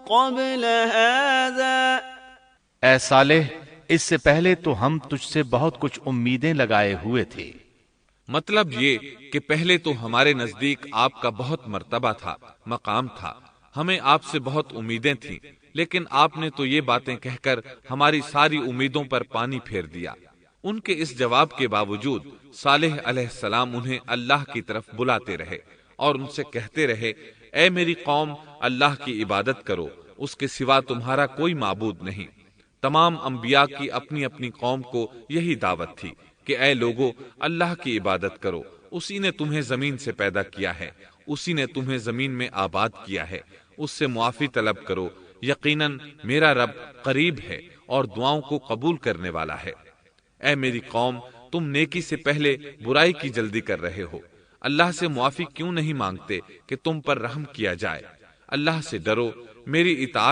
قبل هذا اے صالح، اس سے پہلے تو ہم تجھ سے بہت کچھ امیدیں لگائے ہوئے تھے۔ مطلب یہ کہ پہلے تو ہمارے نزدیک آپ کا بہت مرتبہ تھا، مقام تھا، ہمیں آپ سے بہت امیدیں تھیں، لیکن آپ نے تو یہ باتیں کہہ کر ہماری ساری امیدوں پر پانی پھیر دیا۔ ان کے اس جواب کے باوجود صالح علیہ السلام انہیں اللہ کی طرف بلاتے رہے اور ان سے کہتے رہے، اے میری قوم، اللہ کی عبادت کرو، اس کے سوا تمہارا کوئی معبود نہیں۔ تمام انبیاء کی اپنی اپنی قوم کو یہی دعوت تھی کہ اے لوگو، اللہ کی عبادت کرو، اسی نے تمہیں زمین سے پیدا کیا ہے، اسی نے تمہیں زمین میں آباد کیا ہے، اس سے معافی طلب کرو، یقیناً میرا رب قریب ہے اور دعاؤں کو قبول کرنے والا ہے۔ اے میری قوم، تم نیکی سے پہلے برائی کی جلدی کر رہے ہو، اللہ سے معافی کیوں نہیں مانگتے کہ تم پر رحم کیا جائے؟ اللہ سے ڈرو، میری اطاعت